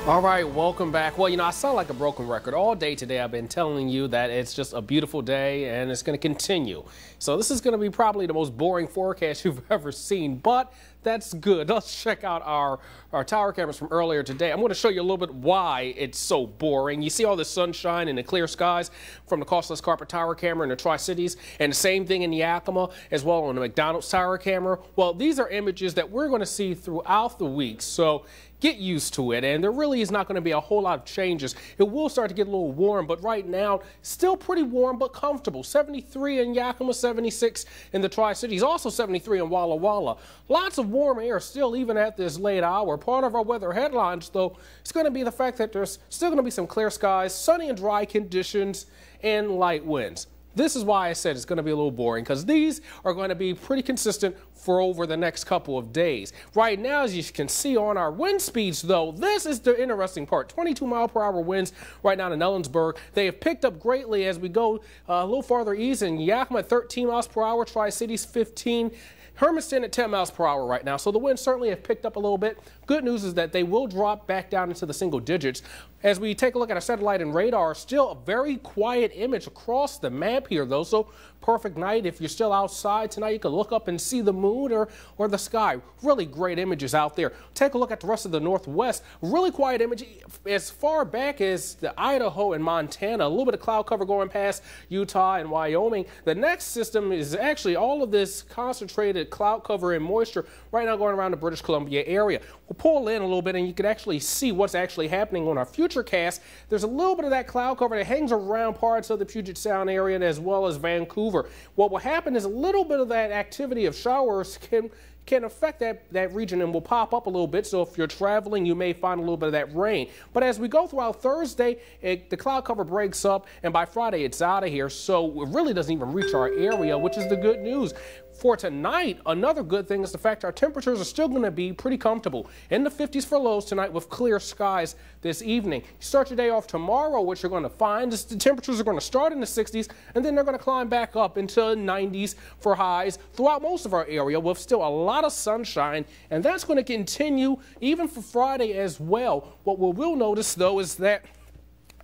All right, welcome back. Well, I sound like a broken record. All day today I've been telling you that it's just a beautiful day and it's going to continue. So this is going to be probably the most boring forecast you've ever seen, but that's good. Let's check out our tower cameras from earlier today. I'm going to show you a little bit why it's so boring. You see all the sunshine and the clear skies from the costless carpet tower camera in the Tri-Cities, and the same thing in Yakima as well on the McDonald's tower camera. Well, these are images that we're going to see throughout the week, so get used to it, and there really is not going to be a whole lot of changes. It will start to get a little warm, but right now, still pretty warm but comfortable. 73 in Yakima, 76 in the Tri-Cities, also 73 in Walla Walla. Lots of warm air still even at this late hour. Part of our weather headlines, though, is going to be the fact that there's still going to be some clear skies, sunny and dry conditions, and light winds. This is why I said it's going to be a little boring, because these are going to be pretty consistent for over the next couple of days. Right now, as you can see on our wind speeds, though, this is the interesting part. 22-mile-per-hour winds right now in Ellensburg. They have picked up greatly as we go a little farther east in Yakima at 13 miles per hour, Tri-Cities 15. Hermiston at 10 miles per hour right now, so the winds certainly have picked up a little bit. Good news is that they will drop back down into the single digits. As we take a look at our satellite and radar, still a very quiet image across the map here, though, so perfect night. If you're still outside tonight, you can look up and see the moon or the sky. Really great images out there. Take a look at the rest of the Northwest. Really quiet image as far back as the Idaho and Montana. A little bit of cloud cover going past Utah and Wyoming. The next system is actually all of this concentrated cloud cover and moisture right now going around the British Columbia area. We'll pull in a little bit and you can actually see what's actually happening on our Futurecast. There's a little bit of that cloud cover that hangs around parts of the Puget Sound area as well as Vancouver. What will happen is a little bit of that activity of showers can affect that region and will pop up a little bit. So if you're traveling, you may find a little bit of that rain. But as we go throughout Thursday, the cloud cover breaks up, and by Friday, it's out of here. So it really doesn't even reach our area, which is the good news. For tonight, another good thing is the fact our temperatures are still going to be pretty comfortable. In the 50s for lows tonight with clear skies this evening. You start your day off tomorrow, what you're going to find is the temperatures are going to start in the 60s, and then they're going to climb back up into the 90s for highs throughout most of our area with still a lot of sunshine, and that's going to continue even for Friday as well. What we will notice, though, is that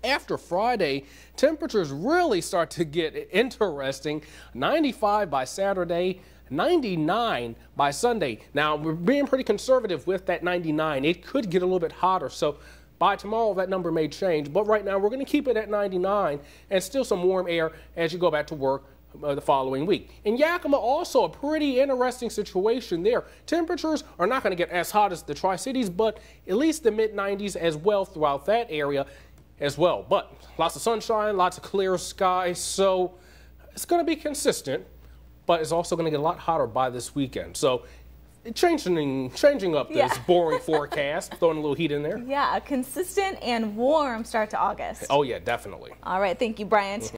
after Friday, temperatures really start to get interesting. 95 by Saturday, 99 by Sunday. Now, we're being pretty conservative with that 99. It could get a little bit hotter, so by tomorrow that number may change. But right now, we're going to keep it at 99 and still some warm air as you go back to work the following week. In Yakima, also a pretty interesting situation there. Temperatures are not going to get as hot as the Tri-Cities, but at least the mid-90s as well throughout that area as well. But lots of sunshine, lots of clear skies, so it's going to be consistent, but it's also going to get a lot hotter by this weekend. So changing up this boring forecast, throwing a little heat in there. Yeah, a consistent and warm start to August. Oh yeah, definitely. All right, thank you, Bryant.